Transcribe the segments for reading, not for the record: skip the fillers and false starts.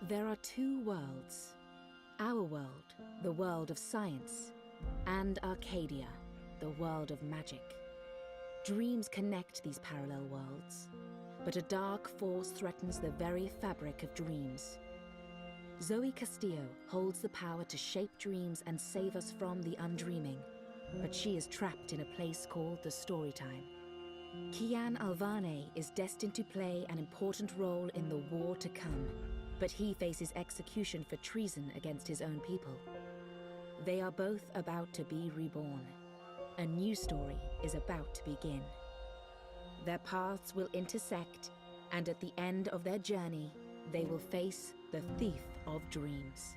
There are two worlds. Our world, the world of science, and Arcadia, the world of magic. Dreams connect these parallel worlds, but a dark force threatens the very fabric of dreams. Zoe Castillo holds the power to shape dreams and save us from the undreaming, but she is trapped in a place called the Storytime. Kian Alvane is destined to play an important role in the war to come, but he faces execution for treason against his own people. They are both about to be reborn. A new story is about to begin. Their paths will intersect, and at the end of their journey, they will face the thief of dreams.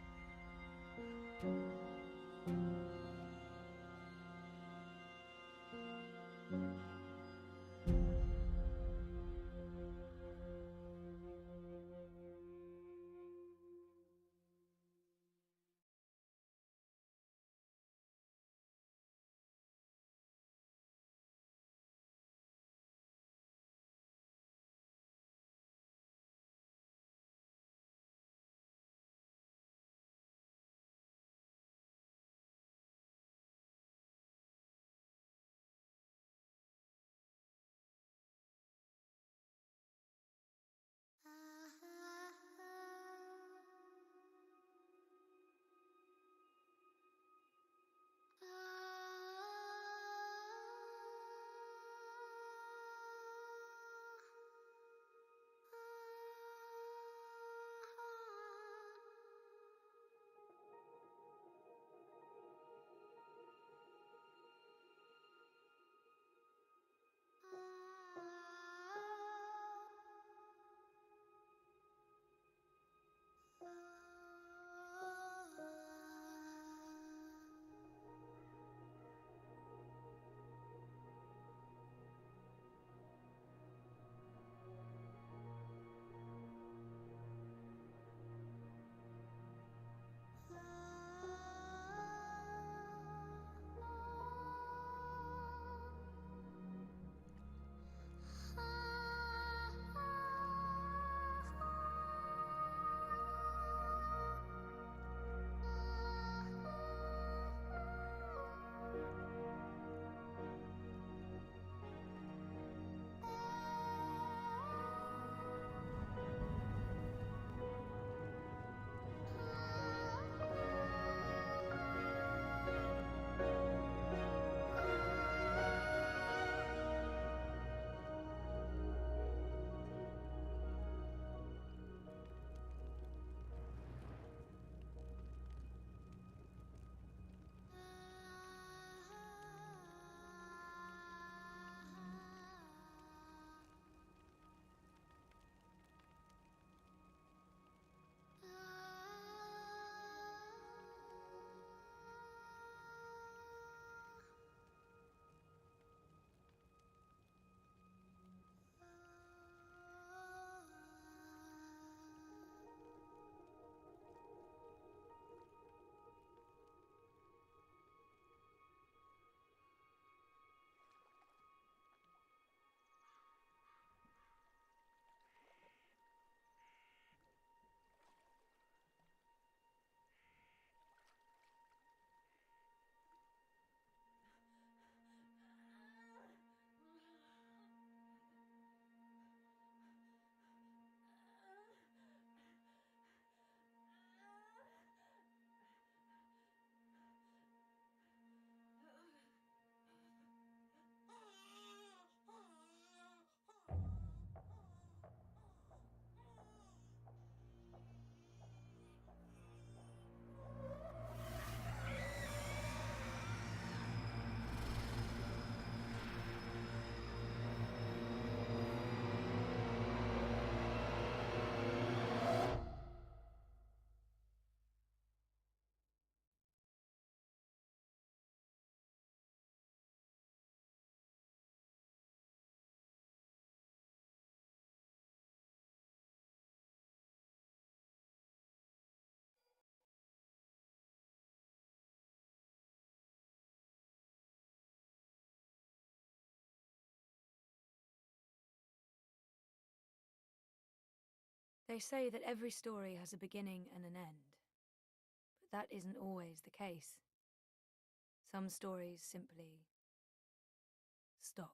They say that every story has a beginning and an end, but that isn't always the case. Some stories simply stop.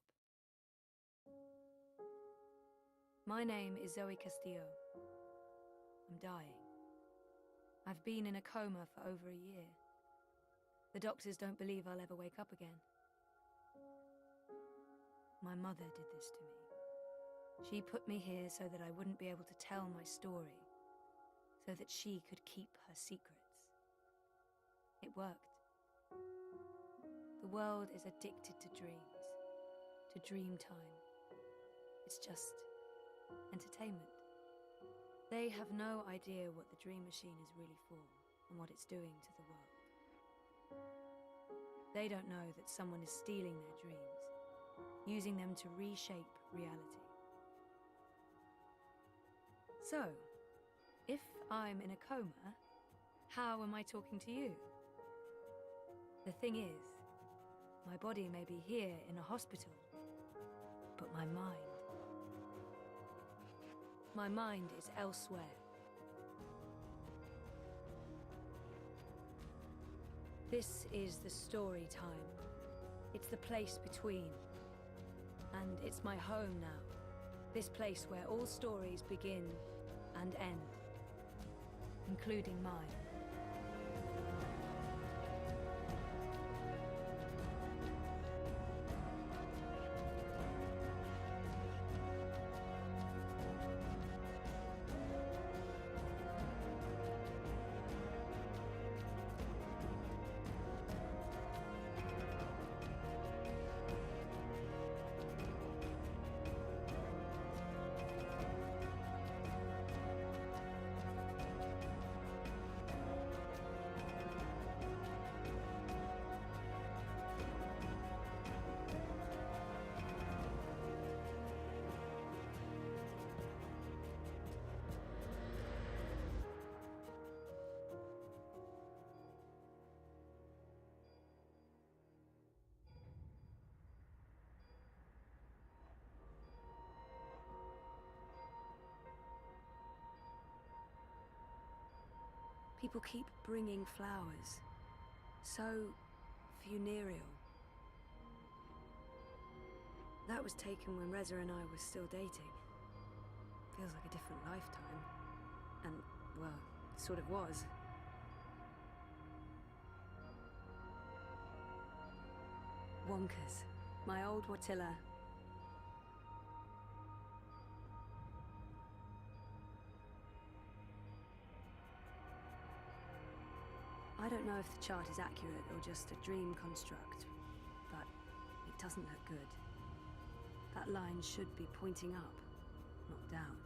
My name is Zoe Castillo. I'm dying. I've been in a coma for over a year. The doctors don't believe I'll ever wake up again. My mother did this to me. She put me here so that I wouldn't be able to tell my story, so that she could keep her secrets. It worked. The world is addicted to dreams, to dream time. It's just entertainment. They have no idea what the dream machine is really for and what it's doing to the world. They don't know that someone is stealing their dreams, using them to reshape reality. So, if I'm in a coma, how am I talking to you? The thing is, my body may be here in a hospital, but my mind is elsewhere. This is the story time. It's the place between. And it's my home now. This place where all stories begin and end, including mine. People keep bringing flowers. So funereal. That was taken when Reza and I were still dating. Feels like a different lifetime. And, well, it sort of was. Wonkers. My old Watilla. I don't know if the chart is accurate or just a dream construct, but it doesn't look good. That line should be pointing up, not down.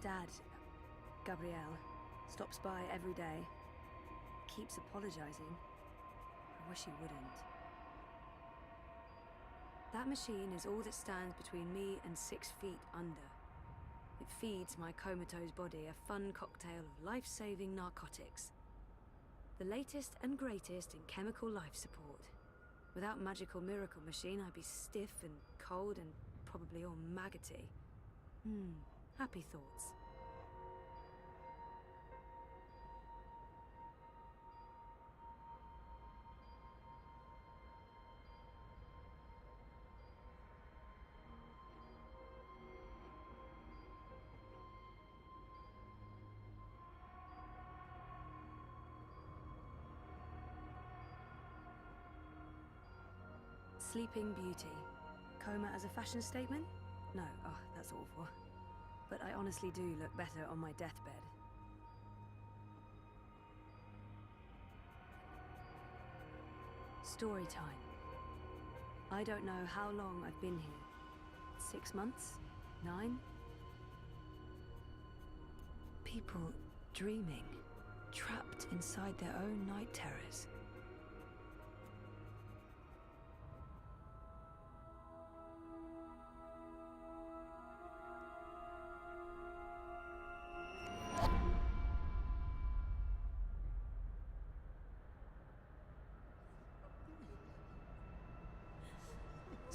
Dad, Gabrielle, stops by every day, keeps apologizing. I wish he wouldn't. That machine is all that stands between me and 6 feet under. It feeds my comatose body a fun cocktail of life-saving narcotics. The latest and greatest in chemical life support. Without magical miracle machine, I'd be stiff and cold and probably all maggoty. Happy thoughts. Sleeping Beauty. Coma as a fashion statement? No, that's awful. But I honestly do look better on my deathbed. Story time. I don't know how long I've been here. 6 months? 9? People dreaming, trapped inside their own night terrors.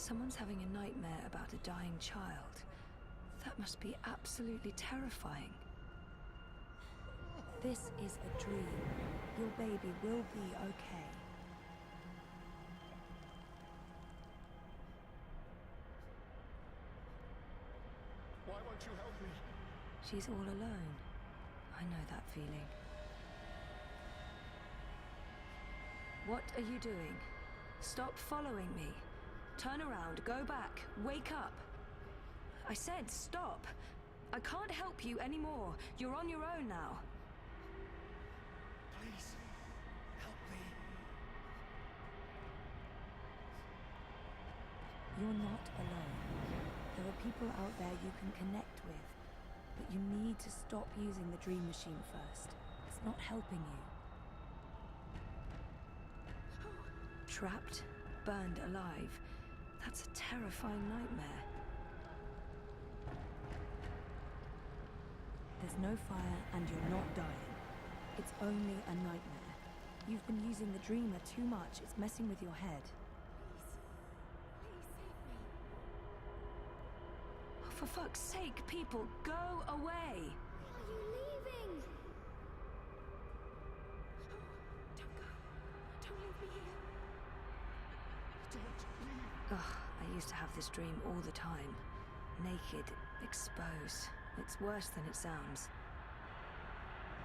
Someone's having a nightmare about a dying child. That must be absolutely terrifying. This is a dream. Your baby will be okay. Why won't you help me? She's all alone. I know that feeling. What are you doing? Stop following me. Turn around, go back, wake up. I said stop. I can't help you anymore. You're on your own now. Please, help me. You're not alone. There are people out there you can connect with. But you need to stop using the dream machine first. It's not helping you. Trapped, burned alive. That's a terrifying nightmare. There's no fire and you're not dying. It's only a nightmare. You've been using the dreamer too much. It's messing with your head. Please save me. Oh, for fuck's sake, people, go away! Are you leaving? Don't go. Don't leave me here. Don't leave. Ugh, I used to have this dream all the time. Naked, exposed. It's worse than it sounds.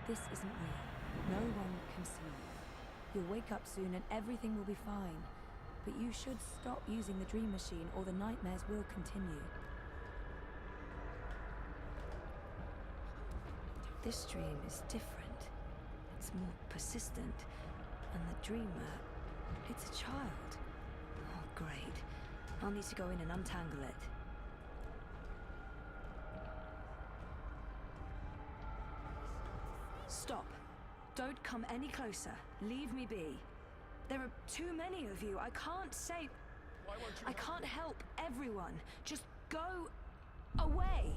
This isn't real. No one can see you. You'll wake up soon and everything will be fine. But you should stop using the dream machine or the nightmares will continue. This dream is different. It's more persistent. And the dreamer, it's a child. Oh, great. I'll need to go in and untangle it. Stop. Don't come any closer. Leave me be. There are too many of you. I can't save... Why won't you I help can't me? help everyone. Just go away.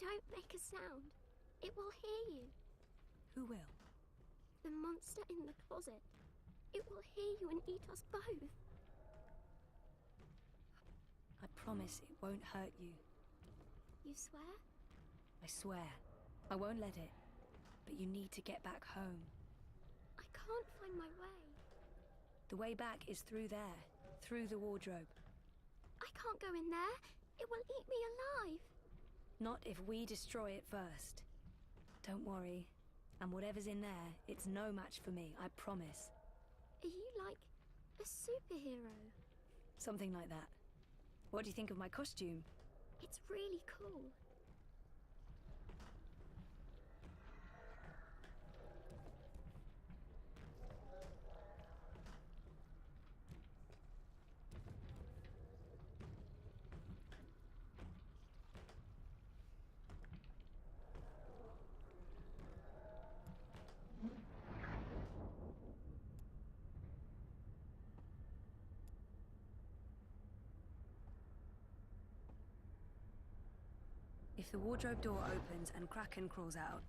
Don't make a sound. It will hear you. Who will? The monster in the closet. It will hear you and eat us both. I promise it won't hurt you. You swear? I swear. I won't let it. But you need to get back home. I can't find my way. The way back is through there. Through the wardrobe. I can't go in there. It will eat me alive. Not if we destroy it first. Don't worry. And whatever's in there, it's no match for me, I promise. Are you like a superhero? Something like that. What do you think of my costume? It's really cool. If the wardrobe door opens and Kraken crawls out,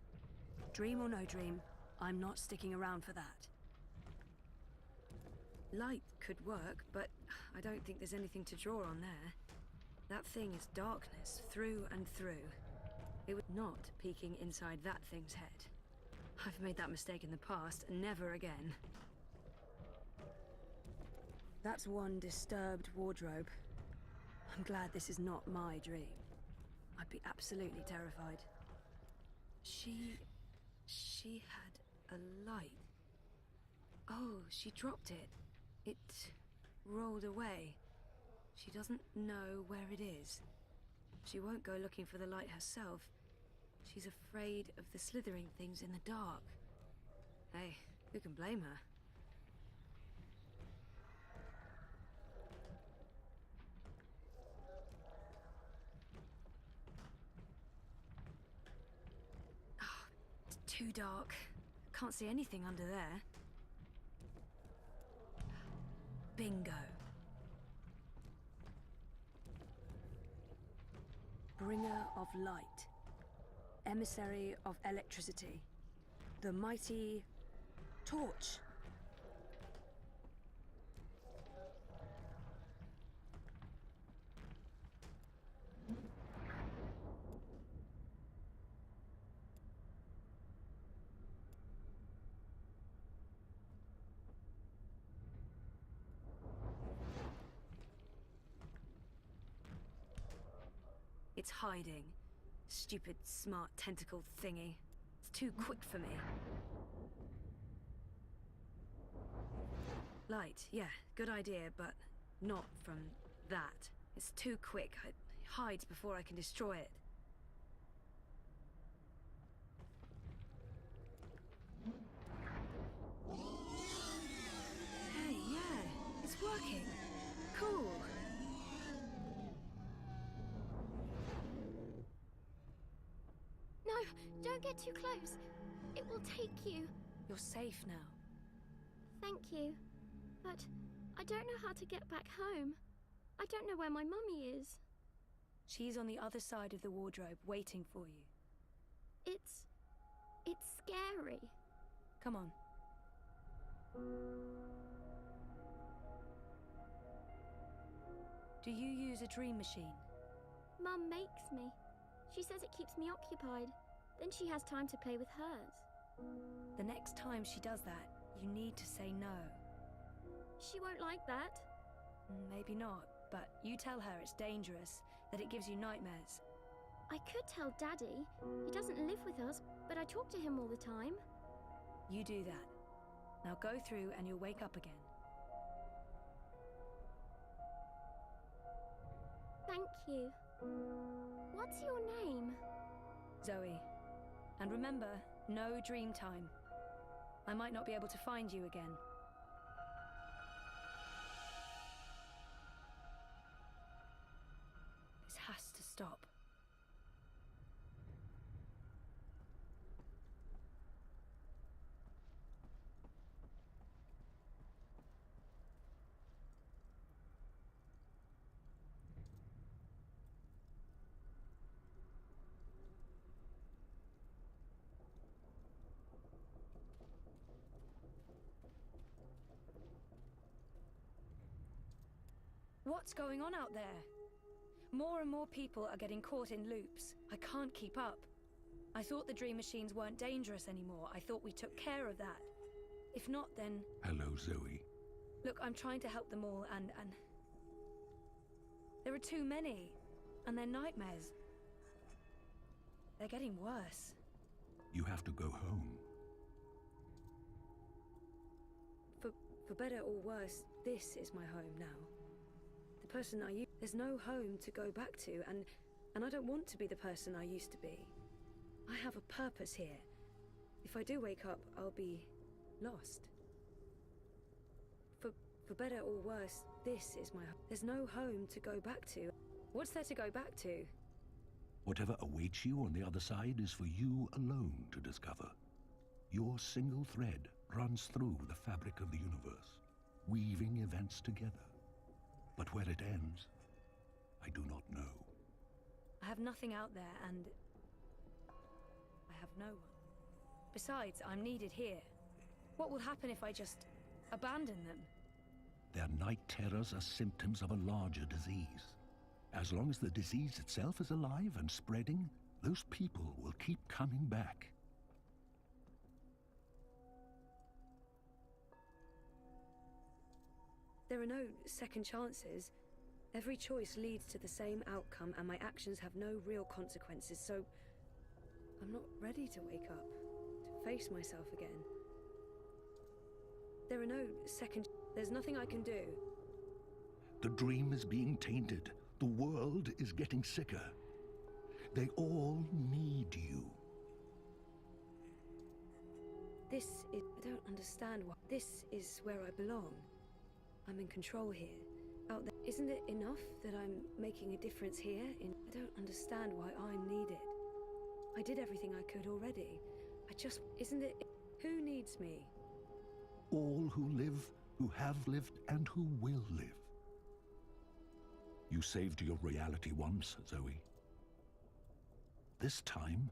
dream or no dream, I'm not sticking around for that. Light could work, but I don't think there's anything to draw on there. That thing is darkness, through and through. It was not peeking inside that thing's head. I've made that mistake in the past, and never again. That's one disturbed wardrobe. I'm glad this is not my dream. I'd be absolutely terrified. She had a light. Oh, she dropped it. It rolled away. She doesn't know where it is. She won't go looking for the light herself. She's afraid of the slithering things in the dark. Hey, who can blame her? Oh, it's too dark. Can't see anything under there. Bingo. Bringer of light. Emissary of electricity. The mighty torch. It's hiding. Stupid, smart tentacle thingy. It's too quick for me. Light, yeah, good idea, but not from that. It's too quick. It hides before I can destroy it. Hey, yeah, it's working. Cool. No, don't get too close. It will take you. You're safe now. Thank you. But I don't know how to get back home. I don't know where my mummy is. She's on the other side of the wardrobe, waiting for you. It's scary. Come on. Do you use a dream machine? Mum makes me. She says it keeps me occupied. Then she has time to play with hers. The next time she does that, you need to say no. She won't like that. Maybe not, but you tell her it's dangerous, that it gives you nightmares. I could tell Daddy. He doesn't live with us, but I talk to him all the time. You do that. Now go through and you'll wake up again. Thank you. What's your name? Zoe. And remember, no dream time. I might not be able to find you again. This has to stop. What's going on out there? More and more people are getting caught in loops. I can't keep up. I thought the dream machines weren't dangerous anymore. I thought we took care of that. If not, then... Hello, Zoe. Look, I'm trying to help them all, and... There are too many. And they're nightmares. They're getting worse. You have to go home. For better or worse, this is my home now. The person I used... There's no home to go back to, and I don't want to be the person I used to be. I have a purpose here. If I do wake up, I'll be lost. For better or worse, this is my... There's no home to go back to. What's there to go back to? Whatever awaits you on the other side is for you alone to discover. Your single thread runs through the fabric of the universe, weaving events together. But where it ends, I do not know. I have nothing out there, and... I have no one. Besides, I'm needed here. What will happen if I just abandon them? Their night terrors are symptoms of a larger disease. As long as the disease itself is alive and spreading, those people will keep coming back. There are no second chances. Every choice leads to the same outcome, and my actions have no real consequences, so... I'm not ready to wake up, to face myself again. There are no second... There's nothing I can do. The dream is being tainted. The world is getting sicker. They all need you. This is... I don't understand why... This is where I belong. I'm in control here. Out there. Isn't it enough that I'm making a difference here? I don't understand why I'm needed. I did everything I could already. I just... Isn't it... Who needs me? All who live who have lived and who will live. You saved your reality once, Zoe. This time,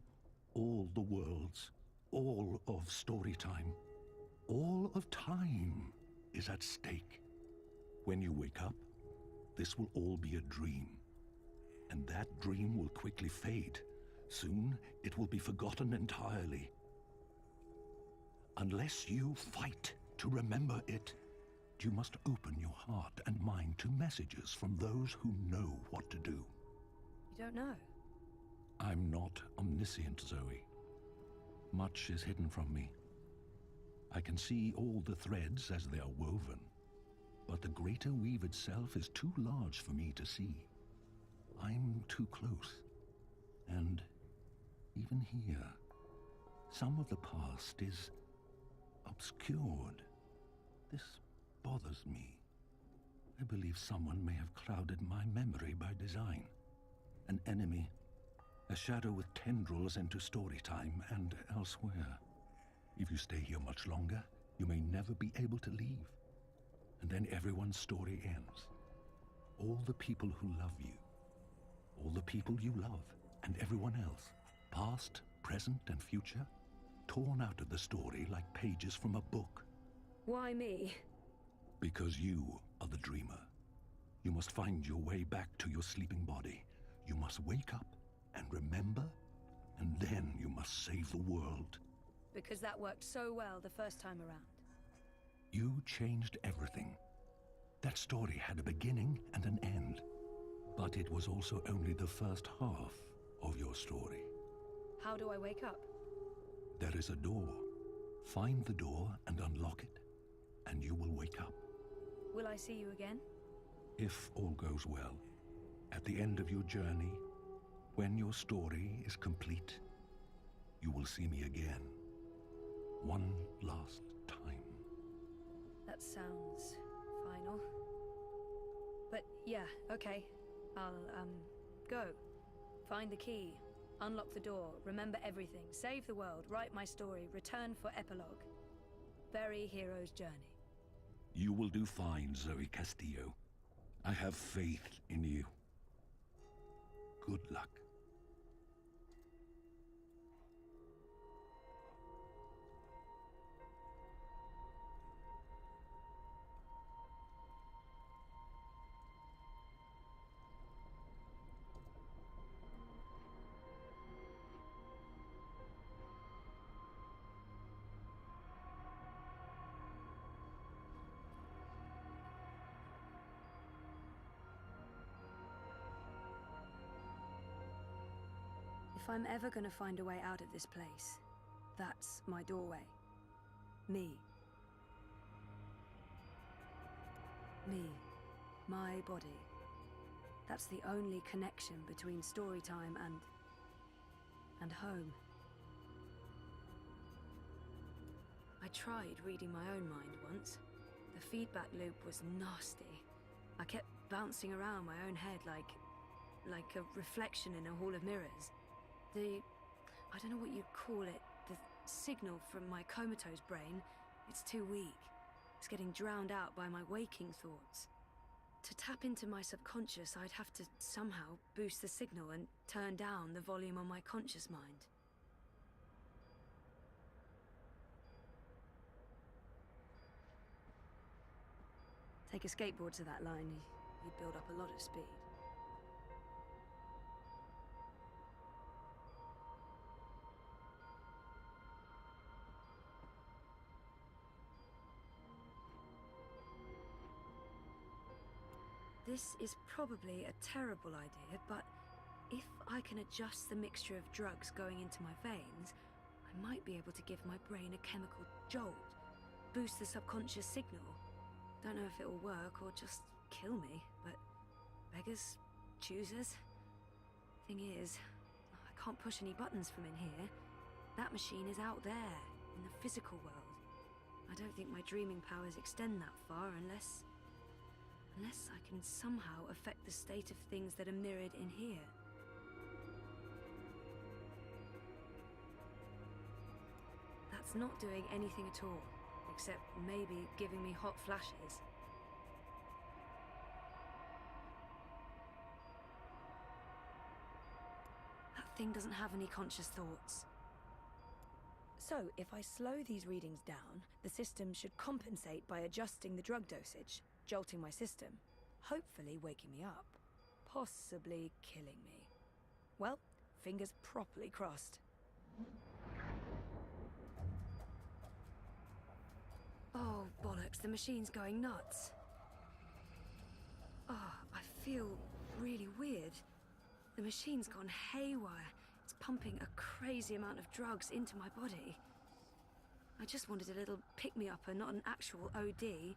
all the worlds, all of story time, all of time is at stake. When you wake up, this will all be a dream. And that dream will quickly fade. Soon, it will be forgotten entirely. Unless you fight to remember it, you must open your heart and mind to messages from those who know what to do. You don't know? I'm not omniscient, Zoe. Much is hidden from me. I can see all the threads as they are woven, but the greater weave itself is too large for me to see. I'm too close. And even here, some of the past is obscured. This bothers me. I believe someone may have clouded my memory by design. An enemy, a shadow with tendrils into story time and elsewhere. If you stay here much longer, you may never be able to leave. And then everyone's story ends. All the people who love you, all the people you love, and everyone else, past, present, and future, torn out of the story like pages from a book. Why me? Because you are the dreamer. You must find your way back to your sleeping body. You must wake up and remember, and then you must save the world. Because that worked so well the first time around. You changed everything. That story had a beginning and an end. But it was also only the first half of your story. How do I wake up? There is a door. Find the door and unlock it, and you will wake up. Will I see you again? If all goes well, at the end of your journey, when your story is complete, you will see me again. One last time. That sounds final. But yeah, okay. I'll, go. Find the key. Unlock the door. Remember everything. Save the world. Write my story. Return for epilogue. Bury hero's journey. You will do fine, Zoe Castillo. I have faith in you. Good luck. If I'm ever gonna find a way out of this place, that's my doorway. Me. Me. My body. That's the only connection between story time and home. I tried reading my own mind once. The feedback loop was nasty. I kept bouncing around my own head like a reflection in a hall of mirrors. I don't know what you'd call it, the signal from my comatose brain, it's too weak. It's getting drowned out by my waking thoughts. To tap into my subconscious, I'd have to somehow boost the signal and turn down the volume on my conscious mind. Take a skateboard to that line, you'd build up a lot of speed. This is probably a terrible idea, but if I can adjust the mixture of drugs going into my veins, I might be able to give my brain a chemical jolt, boost the subconscious signal. Don't know if it'll work or just kill me, but beggars, choosers. Thing is, I can't push any buttons from in here. That machine is out there, in the physical world. I don't think my dreaming powers extend that far unless I can somehow affect the state of things that are mirrored in here. That's not doing anything at all, except maybe giving me hot flashes. That thing doesn't have any conscious thoughts. So, if I slow these readings down, the system should compensate by adjusting the drug dosage, jolting my system, hopefully waking me up, possibly killing me. Well, fingers properly crossed. Oh, bollocks, the machine's going nuts. Oh, I feel really weird. The machine's gone haywire. It's pumping a crazy amount of drugs into my body. I just wanted a little pick-me-upper, not an actual OD.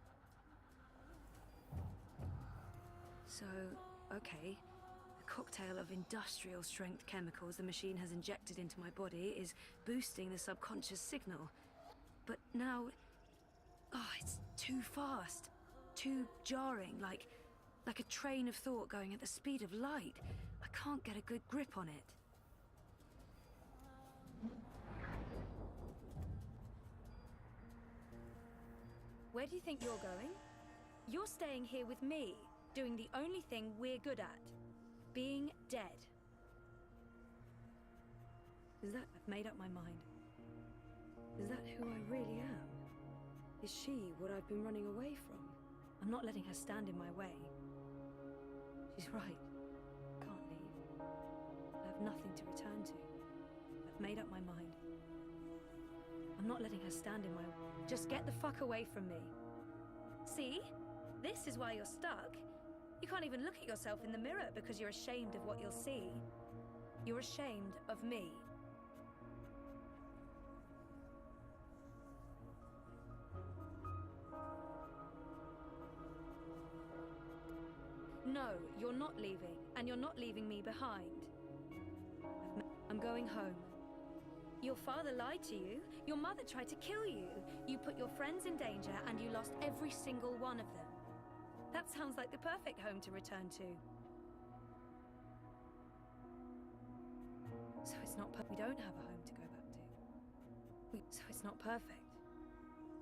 So, okay. The cocktail of industrial-strength chemicals the machine has injected into my body is boosting the subconscious signal. But now... oh, it's too fast. Too jarring, like a train of thought going at the speed of light. I can't get a good grip on it. Where do you think you're going? You're staying here with me, doing the only thing we're good at. Being dead. Is that... I've made up my mind. Is that who I really am? Is she what I've been running away from? I'm not letting her stand in my way. She's right. Can't leave. I have nothing to return to. I've made up my mind. I'm not letting her stand in my way. Just get the fuck away from me. See? This is why you're stuck. You can't even look at yourself in the mirror because you're ashamed of what you'll see. You're ashamed of me. No, you're not leaving, and you're not leaving me behind. I'm going home. Your father lied to you. Your mother tried to kill you. You put your friends in danger, and you lost every single one of them. That sounds like the perfect home to return to. So it's not we don't have a home to go back to. So it's not perfect.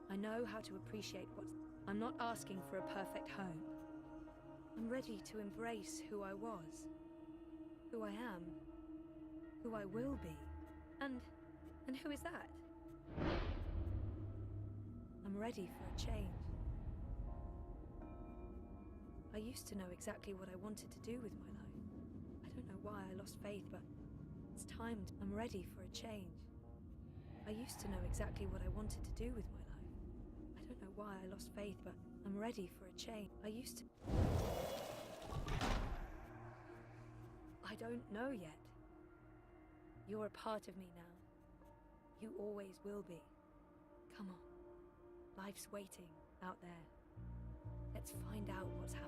I know how to appreciate what's... I'm not asking for a perfect home. I'm ready to embrace who I was, who I am, who I will be. And who is that? I'm ready for a change. I used to know exactly what I wanted to do with my life. I don't know why I lost faith, but it's time. I'm ready for a change. I used to know exactly what I wanted to do with my life. I don't know why I lost faith, but I'm ready for a change. I used to... I don't know yet. You're a part of me now. You always will be. Come on. Life's waiting out there. Let's find out what's happening.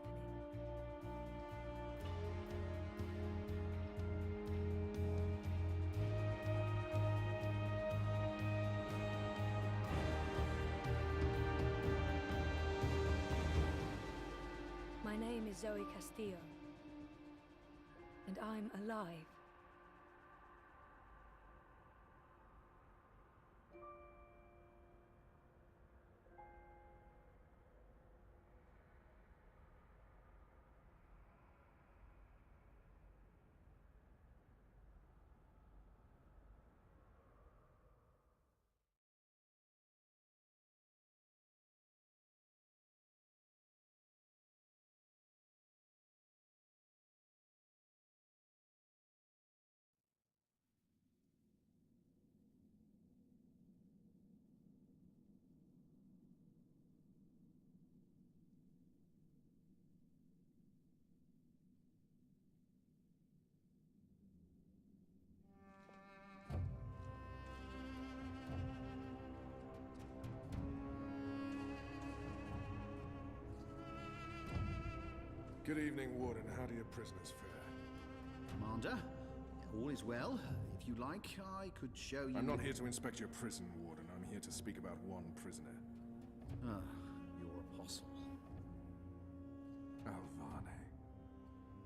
My name is Zoe Castillo, and I'm alive. Good evening, Warden. How do your prisoners fare? Commander, all is well. If you like, I could show you... I'm not here to inspect your prison, Warden. I'm here to speak about one prisoner. Ah, your apostle. Alvane.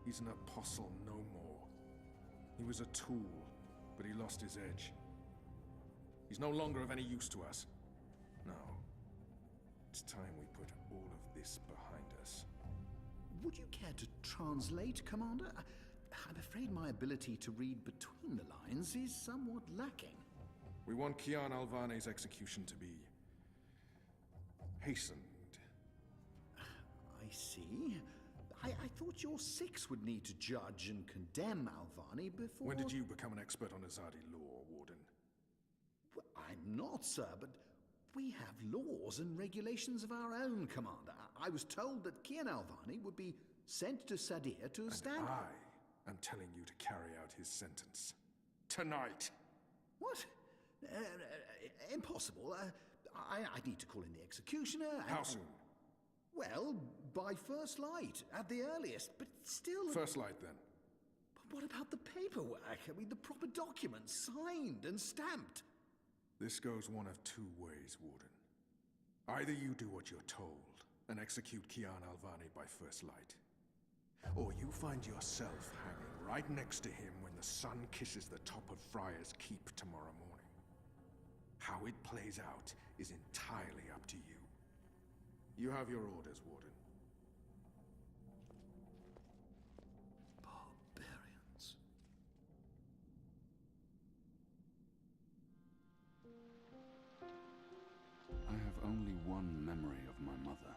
He's an apostle no more. He was a tool, but he lost his edge. He's no longer of any use to us. No. It's time we put all of this behind us. Would you care to translate, Commander? I'm afraid my ability to read between the lines is somewhat lacking. We want Kian Alvane's execution to be hastened. I see. I thought your six would need to judge and condemn Alvani before... When did you become an expert on Azadi law, Warden? Well, I'm not, sir, but we have laws and regulations of our own, Commander. I was told that Kian Alvani would be sent to Sadir to stand... I am telling you to carry out his sentence. Tonight! What? Impossible. I need to call in the executioner and... How soon? Well, by first light, at the earliest, but still... First light, then. But what about the paperwork? I mean, the proper documents, signed and stamped. This goes one of two ways, Warden. Either you do what you're told and execute Kian Alvani by first light, or you find yourself hanging right next to him when the sun kisses the top of Friar's Keep tomorrow morning. How it plays out is entirely up to you. You have your orders, Warden. Barbarians. I have only one memory of my mother.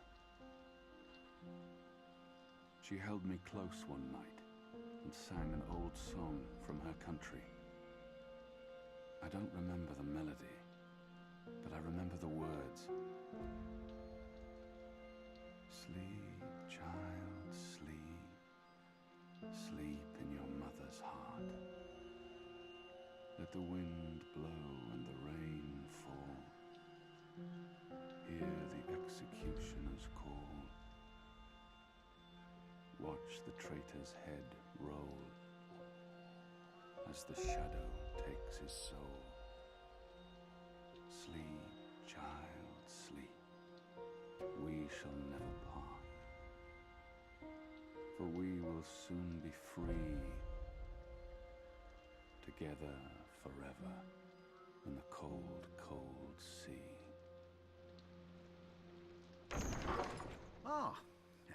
She held me close one night and sang an old song from her country. I don't remember the melody, but I remember the words. Sleep, child, sleep. Sleep in your mother's heart. Let the wind blow and the rain fall. Hear the executioner's call. Watch the traitor's head roll as the shadow takes his soul. Sleep, child, sleep. We shall never part, for we will soon be free, together forever in the cold, cold sea. Ah,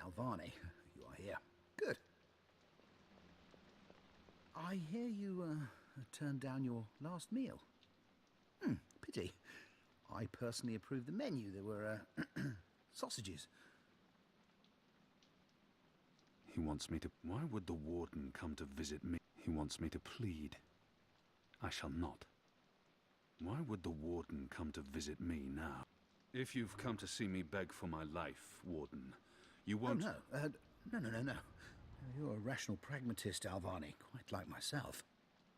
Alvani, you are here. Good. I hear you turned down your last meal. Pity. I personally approved the menu. There were sausages. He wants me to... Why would the warden come to visit me? He wants me to plead. I shall not. Why would the warden come to visit me now? If you've come to see me beg for my life, warden, you won't... Oh, no. You're a rational pragmatist, Alvani, quite like myself.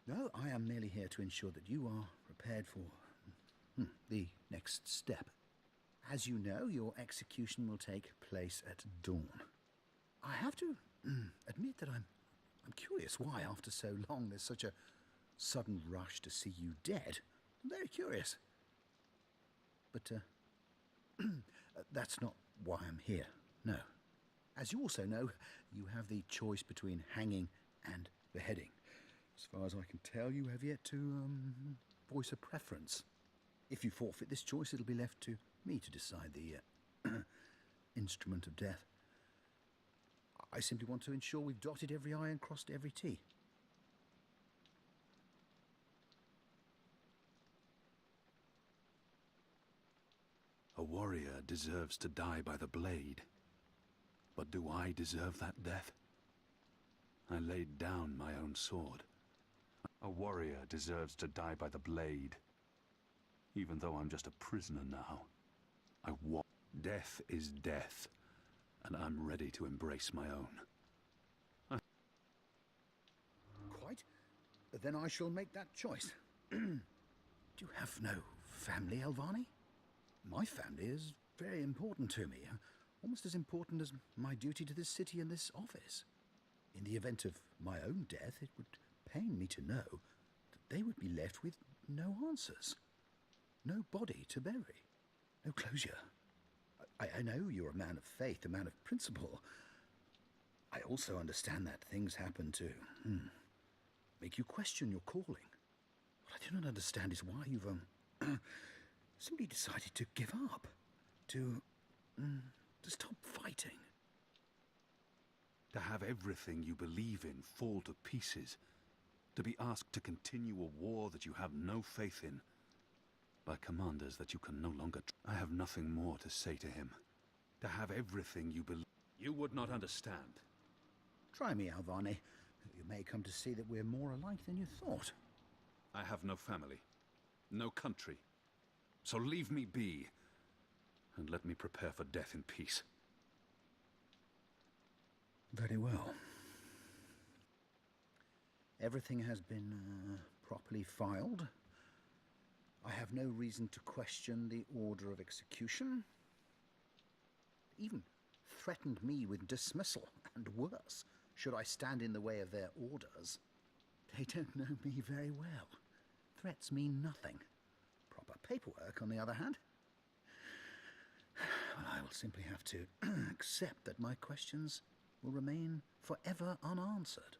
No, I am merely here to ensure that you are prepared for the next step. As you know, your execution will take place at dawn. I have to admit that I'm curious why, after so long, there's such a sudden rush to see you dead. I'm very curious. But that's not why I'm here, no. As you also know, you have the choice between hanging and beheading. As far as I can tell, you have yet to voice a preference. If you forfeit this choice, it'll be left to me to decide the instrument of death. I simply want to ensure we've dotted every I and crossed every T. A warrior deserves to die by the blade. But do I deserve that death? I laid down my own sword. A warrior deserves to die by the blade. Even though I'm just a prisoner now. Death is death, and I'm ready to embrace my own. Quite. Then I shall make that choice. Do you have no family, Alvani? My family is very important to me. Almost as important as my duty to this city and this office. In the event of my own death, it would pain me to know that they would be left with no answers. No body to bury. No closure. I know you're a man of faith, a man of principle. I also understand that things happen to make you question your calling. What I do not understand is why you've simply decided to give up. To to stop fighting. To have everything you believe in fall to pieces. To be asked to continue a war that you have no faith in. By commanders that you can no longer I have nothing more to say to him. To have everything you believe... You would not understand. Try me, Alvani. You may come to see that we're more alike than you thought. I have no family, no country. So leave me be, and let me prepare for death in peace. Very well. Everything has been properly filed. I have no reason to question the order of execution. Even threatened me with dismissal, and worse, should I stand in the way of their orders. They don't know me very well. Threats mean nothing. Proper paperwork, on the other hand. Well, I will simply have to accept that my questions will remain forever unanswered.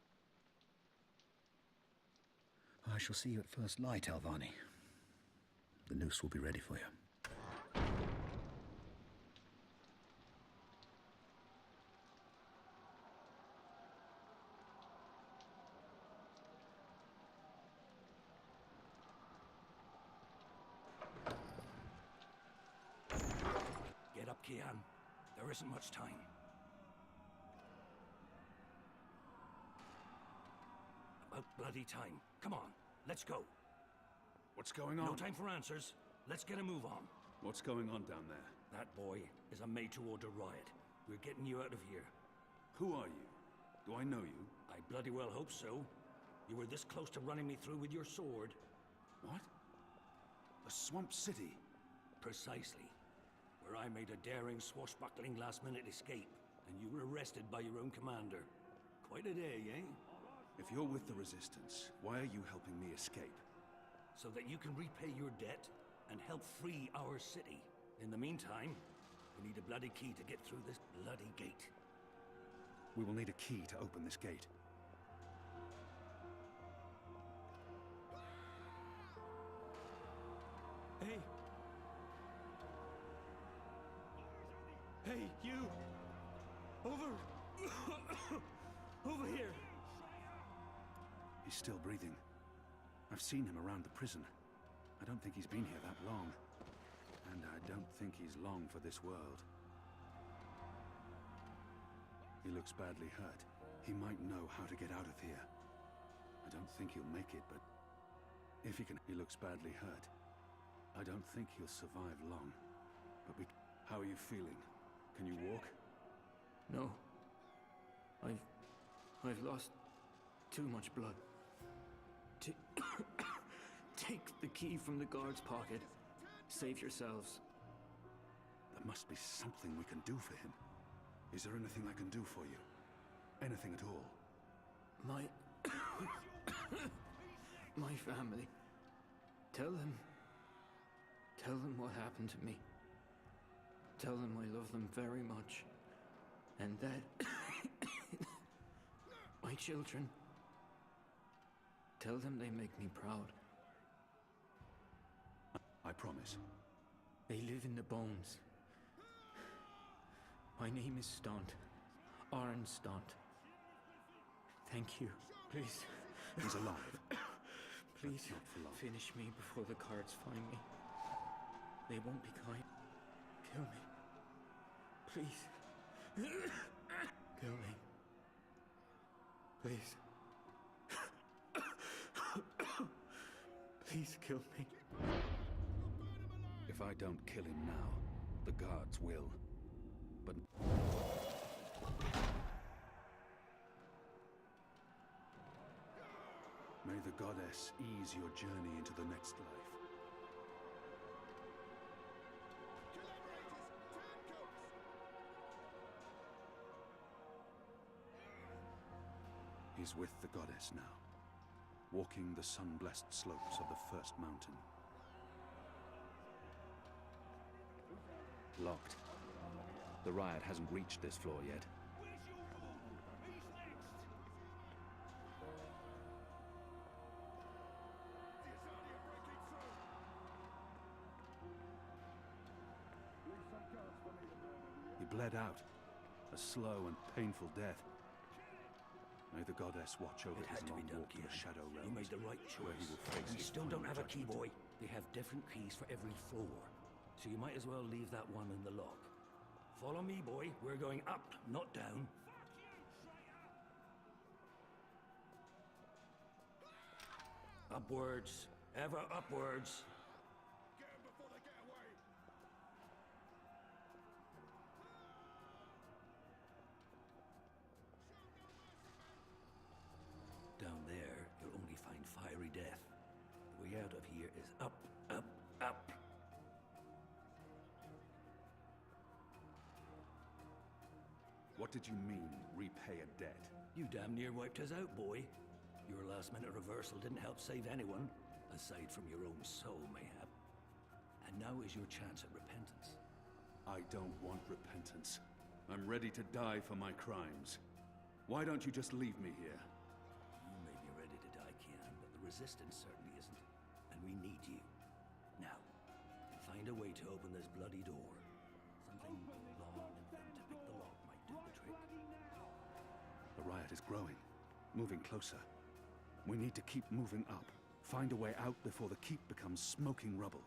I shall see you at first light, Alvani. The noose will be ready for you. Get up, Kian. There isn't much time. About bloody time. Come on, let's go. What's going on? No time for answers. Let's get a move on. What's going on down there? That boy is a made-to-order riot. We're getting you out of here. Who are you? Do I know you? I bloody well hope so. You were this close to running me through with your sword. What? A swamp city? Precisely. Where I made a daring, swashbuckling last-minute escape, and you were arrested by your own commander. Quite a day, eh? If you're with the Resistance, why are you helping me escape? So that you can repay your debt and help free our city. In the meantime, we need a bloody key to get through this bloody gate. We will need a key to open this gate. Hey! Hey, you! Over! Over here! He's still breathing. I've seen him around the prison. I don't think he's been here that long. And I don't think he's long for this world. He looks badly hurt. He might know how to get out of here. I don't think he'll make it, but if he can... He looks badly hurt. I don't think he'll survive long. But how are you feeling? Can you walk? No. I've lost too much blood. Take the key from the guard's pocket. Save yourselves. There must be something we can do for him. Is there anything I can do for you? Anything at all? My family. Tell them what happened to me. Tell them I love them very much. And that my children. Tell them they make me proud. I promise. They live in the bones. My name is Stunt. Arn Stunt. Thank you. Please. He's alive. Please not for long. finish me before the guards find me. They won't be kind. Kill me. Please. Kill me. Please. Please kill me. If I don't kill him now, the guards will. But... May the goddess ease your journey into the next life. He's with the goddess now, walking the sun-blessed slopes of the first mountain. Locked. The riot hasn't reached this floor yet. bled out. A slow and painful death. May the goddess watch over It his had to long be done, walk to the Kian. Shadow You Realms, made the right where he choice. will face We his still don't final have a key, judgment. boy. They have different keys for every floor. So you might as well leave that one in the lock. Follow me, boy. We're going up, not down. Upwards. Ever upwards. Down there, you'll only find fiery death. The way out of here is up, up, up. What did you mean, repay a debt? You damn near wiped us out, boy. Your last-minute reversal didn't help save anyone, aside from your own soul, mayhap. And now is your chance at repentance. I don't want repentance. I'm ready to die for my crimes. Why don't you just leave me here? You may be ready to die, Kian, but the Resistance certainly isn't. And we need you. Now, find a way to open this bloody door. Something long and thin to pick the lock might do the trick. The riot is growing, moving closer. We need to keep moving up. Find a way out before the keep becomes smoking rubble.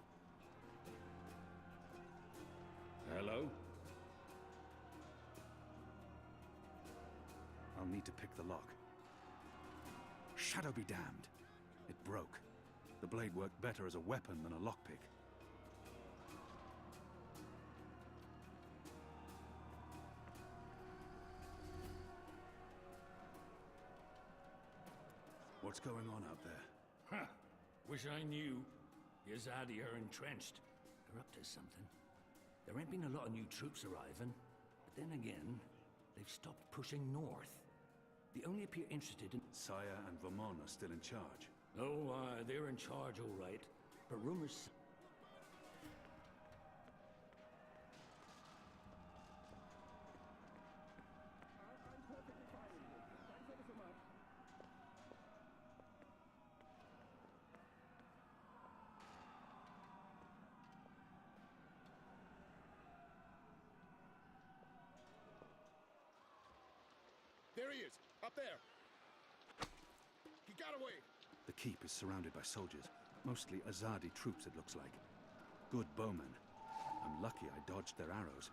Hello? I'll need to pick the lock. Shadow be damned. It broke. The blade worked better as a weapon than a lockpick. What's going on out there? Huh. Wish I knew. Yazadi are entrenched. They're up to something. There ain't been a lot of new troops arriving, but then again, they've stopped pushing north. They only appear interested in... Saya and Vermon are still in charge. Oh, they're in charge, all right. But rumors... There he is, up there. He got away. The keep is surrounded by soldiers, mostly Azadi troops it looks like. Good bowmen. I'm lucky I dodged their arrows.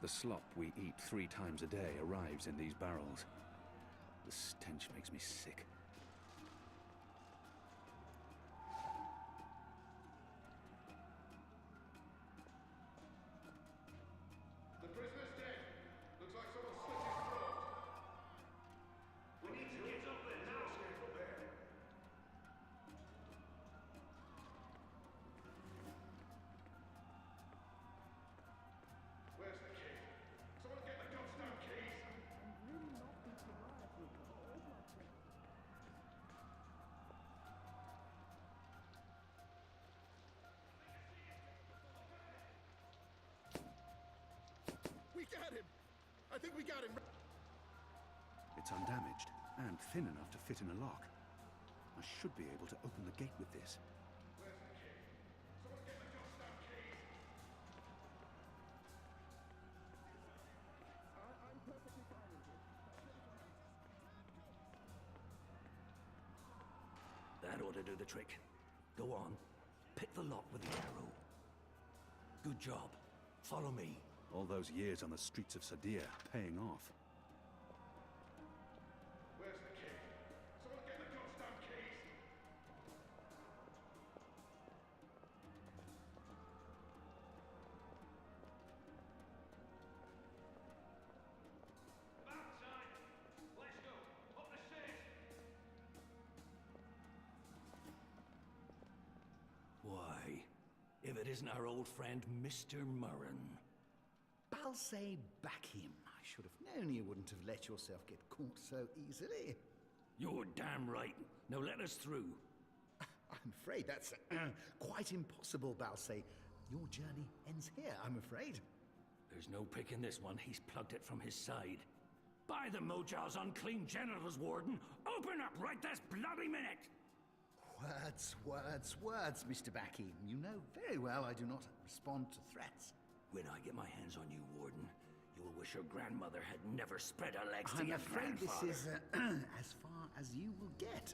The slop we eat 3 times a day arrives in these barrels. The stench makes me sick. The prisoner's dead. Looks like someone slit his throat. We need to get up there now. Escape up there. Where's the key? Someone get the goddamn keys. We got him! I think we got him! It's undamaged, and thin enough to fit in a lock. I should be able to open the gate with this. Where's the key? Someone get the goddamn keys! I'm perfectly fine with this. That ought to do the trick. Go on. Pick the lock with the arrow. Good job. Follow me. All those years on the streets of Sadir paying off. Where's the key? Someone get the goddamn keys! About time! Let's go! Up the stairs! Why, if it isn't our old friend, Mr. Murren. Balsay, back him. I should have known you wouldn't have let yourself get caught so easily. You're damn right. Now let us through. I'm afraid that's quite impossible, Balsay. Your journey ends here, I'm afraid. There's no picking this one. He's plugged it from his side. By the Mojal's unclean genitals, Warden! Open up right this bloody minute! Words, Mr. Backy. You know very well I do not respond to threats. When I get my hands on you, Warden, you will wish your grandmother had never spread her legs to I'm your afraid grandfather. this is as far as you will get.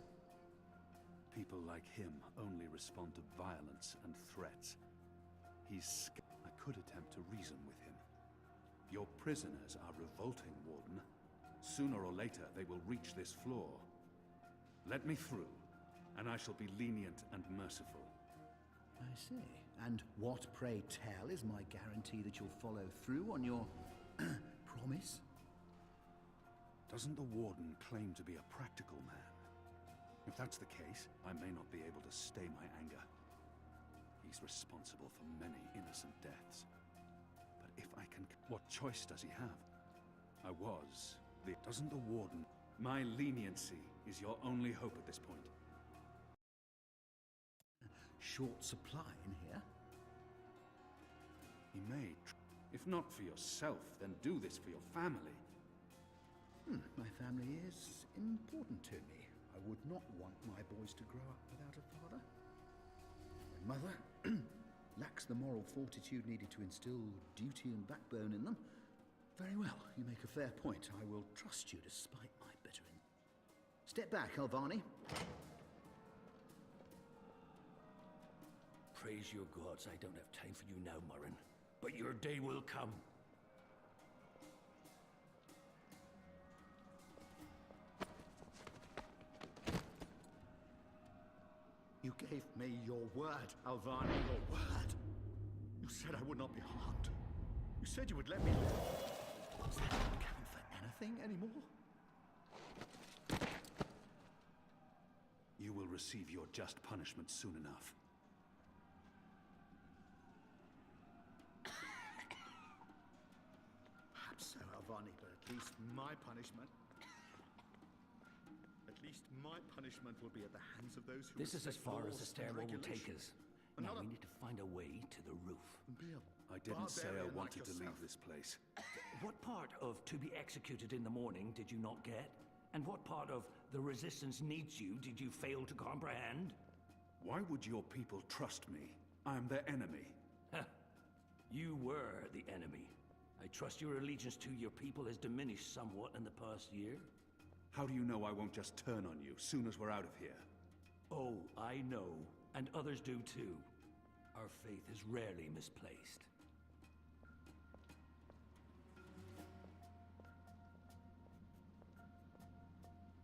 People like him only respond to violence and threats. I could attempt to reason with him. Your prisoners are revolting, Warden. Sooner or later, they will reach this floor. Let me through, and I shall be lenient and merciful. I see. And what, pray tell, is my guarantee that you'll follow through on your promise? Doesn't the Warden claim to be a practical man? If that's the case, I may not be able to stay my anger. He's responsible for many innocent deaths. But if I can... What choice does he have? Doesn't the Warden... My leniency is your only hope at this point. Short supply in here? He may... If not for yourself, then do this for your family. My family is important to me. I would not want my boys to grow up without a father. My mother lacks the moral fortitude needed to instill duty and backbone in them. Very well, you make a fair point. I will trust you despite my bitter in. Step back, Alvani. Praise your gods, I don't have time for you now, Murren. But your day will come. You gave me your word, Alvani, your word. You said I would not be harmed. You said you would let me live. Does that not count for anything anymore? You will receive your just punishment soon enough. Perhaps so, Alvani, but at least my punishment... will be at the hands of those who... This is as respect far as laws the and stairwell will take regulations. us. Now we need to find a way to the roof. I didn't say I barbarian like wanted to leave yourself. this place. What part of to be executed in the morning did you not get? And what part of the resistance needs you did you fail to comprehend? Why would your people trust me? I'm their enemy. You were the enemy. I trust your allegiance to your people has diminished somewhat in the past year. How do you know I won't just turn on you soon as we're out of here? Oh, I know. And others do too. Our faith is rarely misplaced.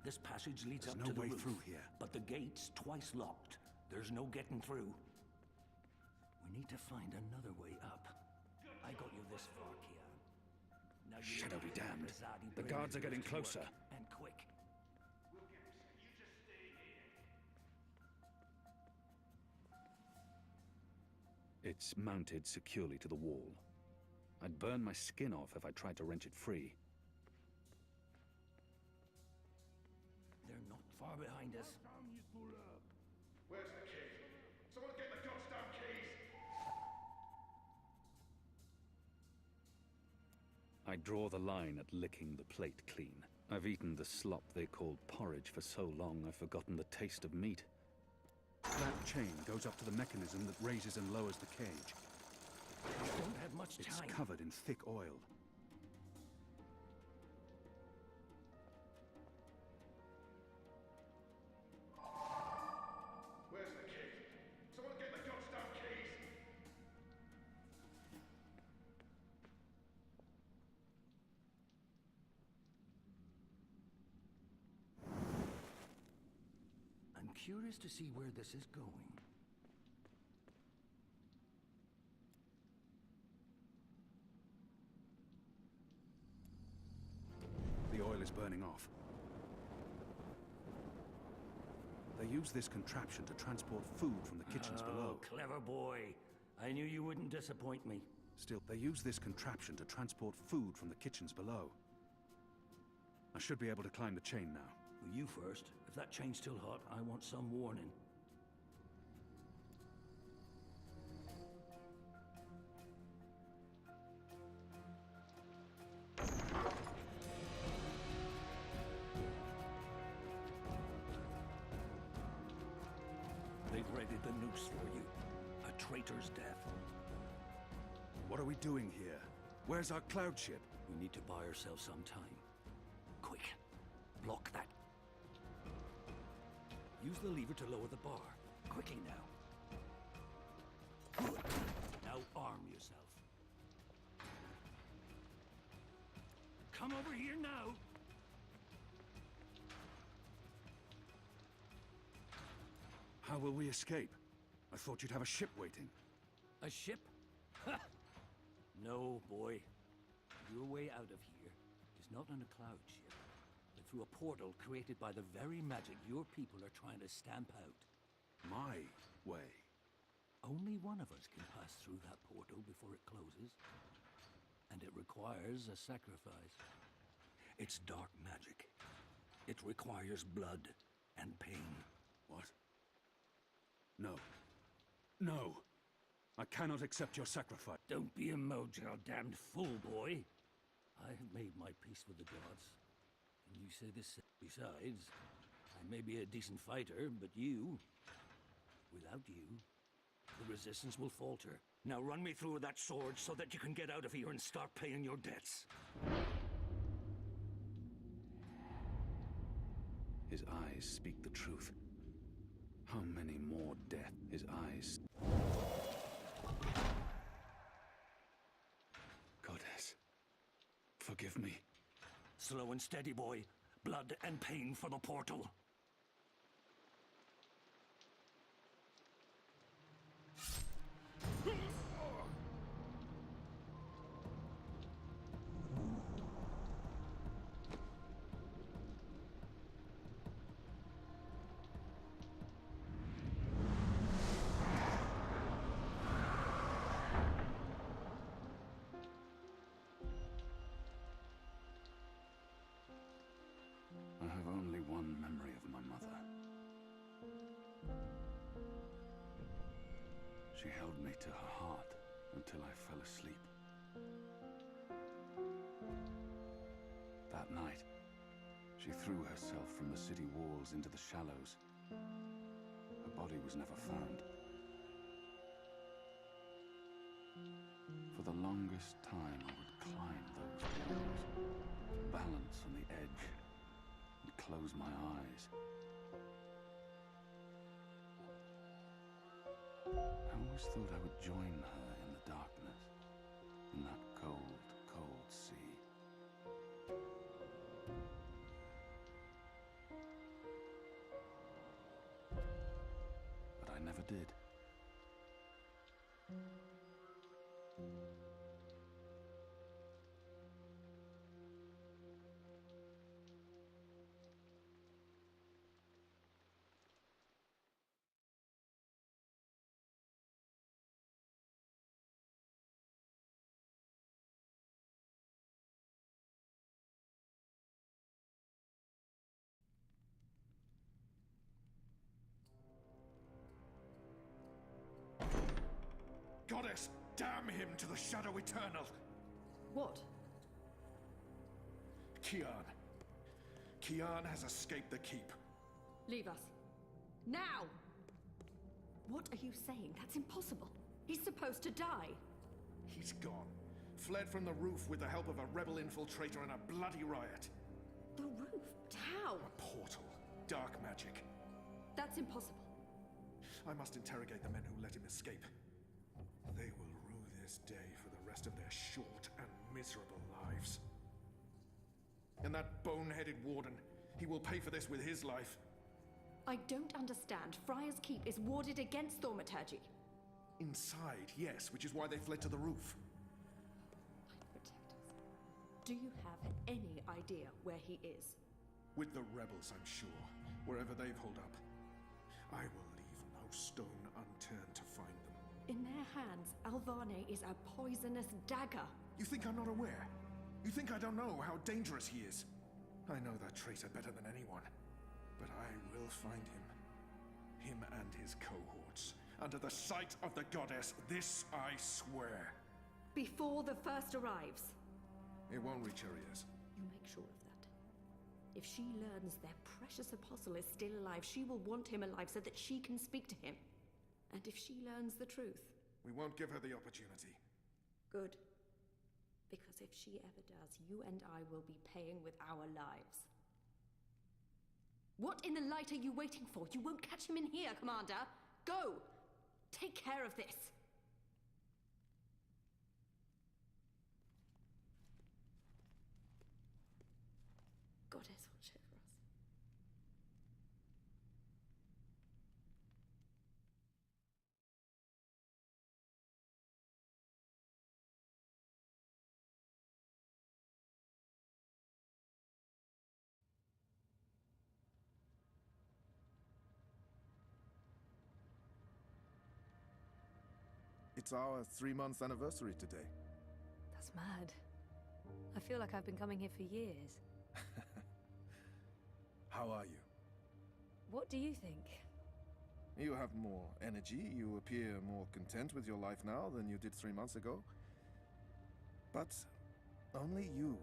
This passage leads There's up no to the way roof, through here. but the gate's twice locked. There's no getting through. We need to find another way up. I got you this far, Kian. Now you Shadow be need to get damned. Rosati The guards are getting to work, closer. and quick. It's mounted securely to the wall. I'd burn my skin off if I tried to wrench it free. They're not far behind us. Where's the key? Someone get the goddamn keys! I draw the line at licking the plate clean. I've eaten the slop they called porridge for so long I've forgotten the taste of meat. That chain goes up to the mechanism that raises and lowers the cage. We don't have much It's time. covered in thick oil. Where's the key? Someone get the goddamn keys! I'm curious to see where this is going. The oil is burning off. They use this contraption to transport food from the kitchens below. Clever boy. I knew you wouldn't disappoint me. Still, they use this contraption to transport food from the kitchens below. I should be able to climb the chain now. Well, you first. If that chain's still hot, I want some warning. the noose for you. A traitor's death. What are we doing here? Where's our cloud ship? We need to buy ourselves some time. Quick, block that. Use the lever to lower the bar. Quickly now. Good. Now arm yourself. Come over here now. How will we escape? I thought you'd have a ship waiting. A ship? Ha! No, boy. Your way out of here is not on a cloud ship, but through a portal created by the very magic your people are trying to stamp out. My way? Only one of us can pass through that portal before it closes. And it requires a sacrifice. It's dark magic. It requires blood and pain. What? No. No! I cannot accept your sacrifice. Don't be a mojo-damned fool, boy. I have made my peace with the gods. And you say this. Besides, I may be a decent fighter, but you... Without you, the resistance will falter. Now run me through that sword so that you can get out of here and start paying your debts. His eyes speak the truth. How many more death? His eyes... Goddess, forgive me. Slow and steady, boy. Blood and pain for the portal. I have only one memory of my mother. She held me to her heart until I fell asleep. That night, she threw herself from the city walls into the shallows. Her body was never found. For the longest time, I would climb those walls, balance on the edge, and close my eyes. I always thought I would join her in the darkness, in that cold, cold sea. But I never did. Goddess, damn him to the Shadow Eternal! What? Kian. Kian has escaped the keep. Leave us. Now! What are you saying? That's impossible. He's supposed to die. He's gone. Fled from the roof with the help of a rebel infiltrator and a bloody riot. The roof? But how? A portal. Dark magic. That's impossible. I must interrogate the men who let him escape. They will rue this day for the rest of their short and miserable lives. And that bone-headed warden, he will pay for this with his life. I don't understand. Friar's Keep is warded against thaumaturgy. Inside, yes, which is why they fled to the roof. Protect us. Do you have any idea where he is? With the rebels, I'm sure. Wherever they've holed up. I will leave no stone unturned to find them. In their hands, Alvane is a poisonous dagger. You think I'm not aware? You think I don't know how dangerous he is? I know that traitor better than anyone. But I will find him. Him and his cohorts. Under the sight of the goddess, this I swear. Before the first arrives. It won't reach her ears. You make sure of that. If she learns their precious apostle is still alive, she will want him alive so that she can speak to him. And if she learns the truth? We won't give her the opportunity. Good. Because if she ever does, you and I will be paying with our lives. What in the light are you waiting for? You won't catch him in here, Commander. Go! Take care of this. Goddess, watch over us. It's our 3-month anniversary today. That's mad. I feel like I've been coming here for years. How are you? What do you think? You have more energy, you appear more content with your life now than you did 3 months ago. But only you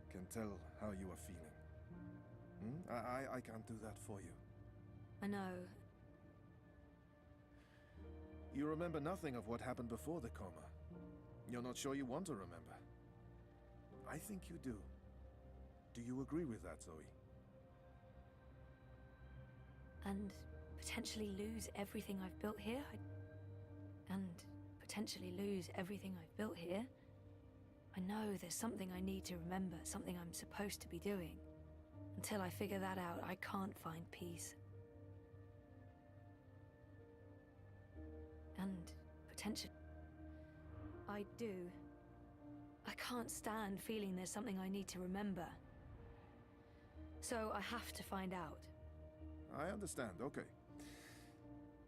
can tell how you are feeling. I can't do that for you. I know. You remember nothing of what happened before the coma. You're not sure you want to remember. I think you do. Do you agree with that, Zoe? And potentially lose everything I've built here? And potentially lose everything I've built here? I know there's something I need to remember, something I'm supposed to be doing. Until I figure that out, I can't find peace. And potentially... I do. I can't stand feeling there's something I need to remember. So I have to find out. I understand, okay.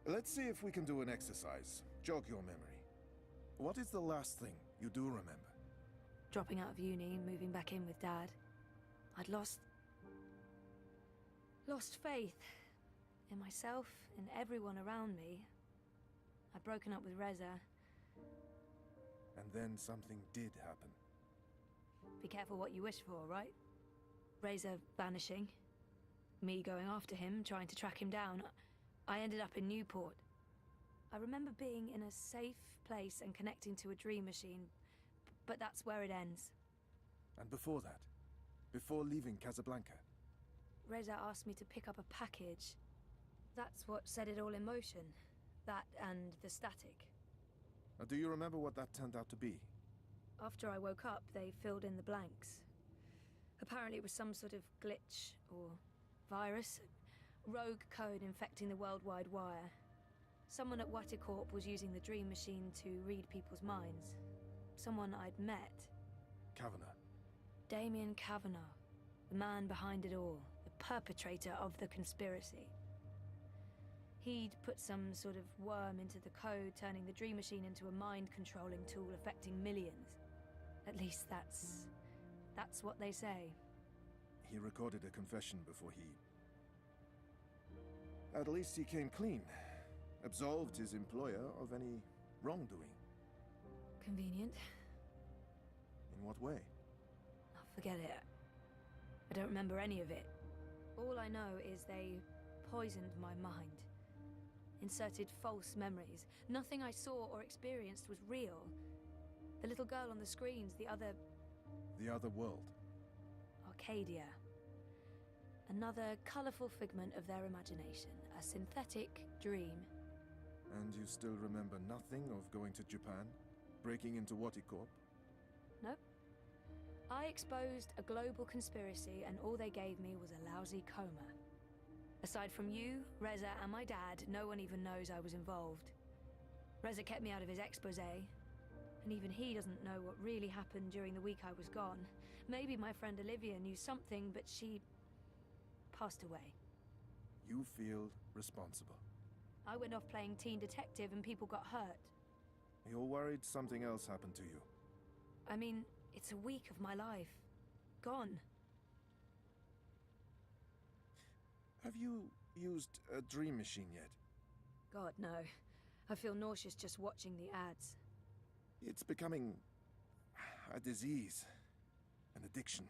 Let's see if we can do an exercise. Jog your memory. What is the last thing you do remember? Dropping out of uni, moving back in with Dad. I'd lost faith in myself, in everyone around me. I'd broken up with Reza. And then something did happen. Be careful what you wish for, right? Reza vanishing. Me going after him, trying to track him down. I ended up in Newport. I remember being in a safe place and connecting to a dream machine, but that's where it ends. And before that? Before leaving Casablanca? Reza asked me to pick up a package. That's what set it all in motion. That and the static. Do you remember what that turned out to be? After I woke up, they filled in the blanks. Apparently it was some sort of glitch or virus. Rogue code infecting the World Wide Wire. Someone at Waticorp was using the dream machine to read people's minds. Someone I'd met. Kavanagh. Damien Kavanagh. The man behind it all. The perpetrator of the conspiracy. He'd put some sort of worm into the code, turning the dream machine into a mind-controlling tool affecting millions. At least that's what they say. He recorded a confession before he... At least he came clean. Absolved his employer of any wrongdoing. Convenient. In what way? Oh, forget it. I don't remember any of it. All I know is they poisoned my mind. Inserted false memories. Nothing I saw or experienced was real. The little girl on the screens, the other world. Arcadia. Another colourful figment of their imagination. A synthetic dream. And you still remember nothing of going to Japan? Breaking into Waticorp? Nope. I exposed a global conspiracy and all they gave me was a lousy coma. Aside from you, Reza and my dad, no one even knows I was involved. Reza kept me out of his exposé, and even he doesn't know what really happened during the week I was gone. Maybe my friend Olivia knew something, but she passed away. You feel responsible. I went off playing teen detective and people got hurt. You're worried something else happened to you. I mean, it's a week of my life. Gone. Have you used a dream machine yet? God, no. I feel nauseous just watching the ads. It's becoming a disease, an addiction.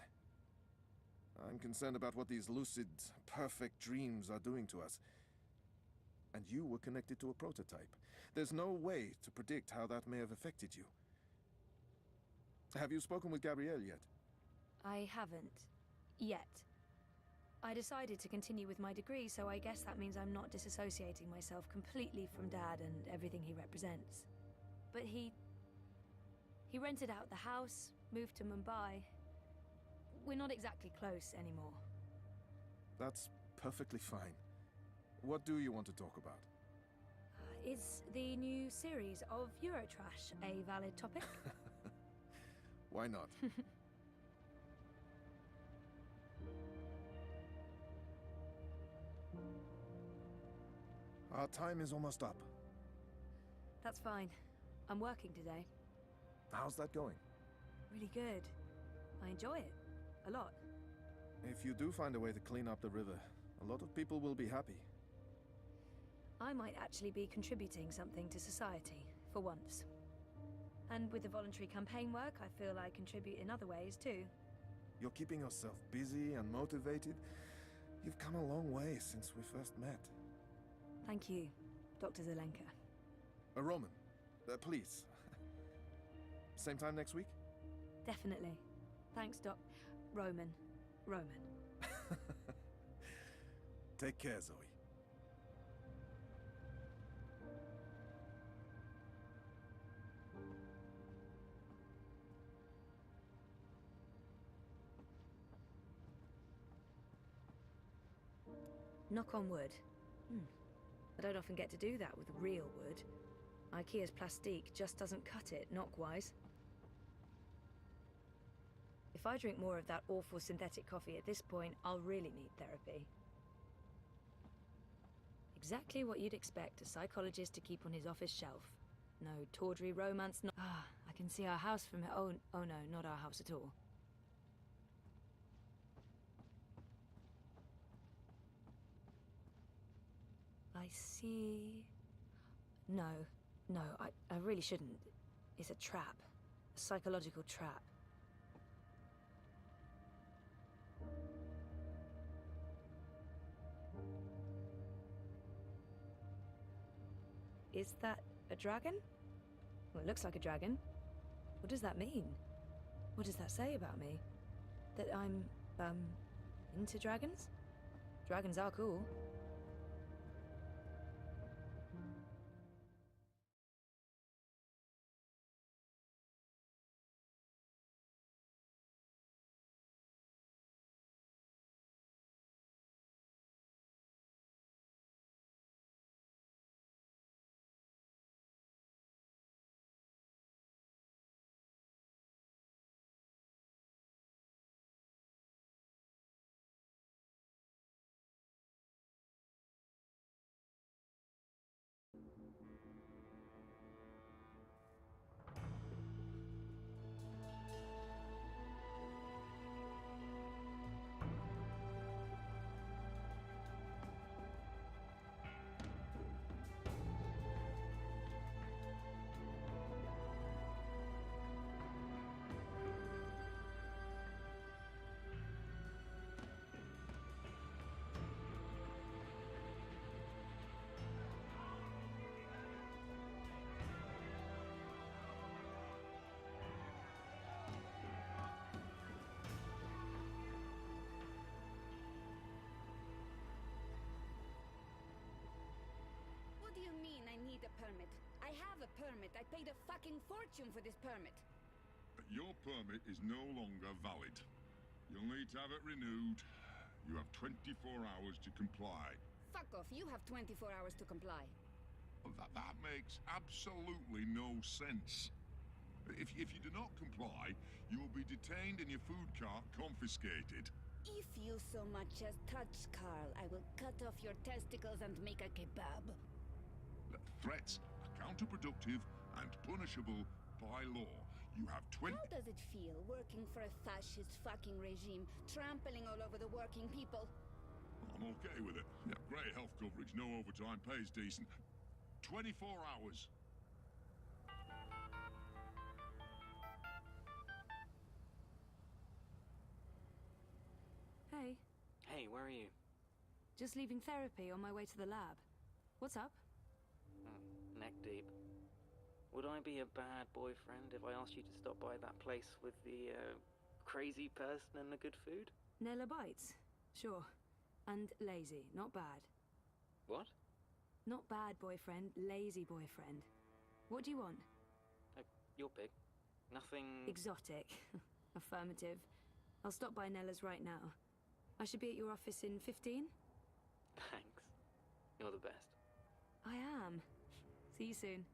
I'm concerned about what these lucid, perfect dreams are doing to us. And you were connected to a prototype. There's no way to predict how that may have affected you. Have you spoken with Gabrielle yet? I haven't. Yet. I decided to continue with my degree, so I guess that means I'm not disassociating myself completely from Dad and everything he represents. But he rented out the house, moved to Mumbai. We're not exactly close anymore. That's perfectly fine. What do you want to talk about? Is the new series of Eurotrash a valid topic? Why not? Our time is almost up. That's fine. I'm working today. How's that going? Really good. I enjoy it. A lot. If you do find a way to clean up the river, a lot of people will be happy. I might actually be contributing something to society, for once. And with the voluntary campaign work, I feel I contribute in other ways too. You're keeping yourself busy and motivated. You've come a long way since we first met. Thank you, Dr. Zelenka. Roman, please. Same time next week? Definitely. Thanks, Doc. Roman. Take care, Zoe. Knock on wood. I don't often get to do that with real wood. IKEA's plastique just doesn't cut it, knock-wise. If I drink more of that awful synthetic coffee at this point, I'll really need therapy. Exactly what you'd expect a psychologist to keep on his office shelf. No tawdry romance, no— I can see our house from here. Oh no, not our house at all. I see... No, I really shouldn't. It's a trap. A psychological trap. Is that a dragon? Well, it looks like a dragon. What does that mean? What does that say about me? That I'm, into dragons? Dragons are cool. Permit. I have a permit. I paid a fucking fortune for this permit. Your permit is no longer valid. You'll need to have it renewed. You have 24 hours to comply. Fuck off. You have 24 hours to comply. That makes absolutely no sense. If you do not comply, you will be detained and your food cart confiscated. If you so much as touch Carl, I will cut off your testicles and make a kebab. Threats are counterproductive and punishable by law. You have 20— How does it feel working for a fascist fucking regime, trampling all over the working people? I'm okay with it. You have great health coverage, no overtime, pays decent. 24 hours. Hey. Hey, where are you? Just leaving therapy on my way to the lab. What's up? Neck deep. Would I be a bad boyfriend if I asked you to stop by that place with the, crazy person and the good food? Nella bites? Sure. And lazy, not bad. What? Not bad boyfriend, lazy boyfriend. What do you want? Your pick. Nothing... Exotic. Affirmative. I'll stop by Nella's right now. I should be at your office in 15? Thanks. You're the best. I am. See you soon.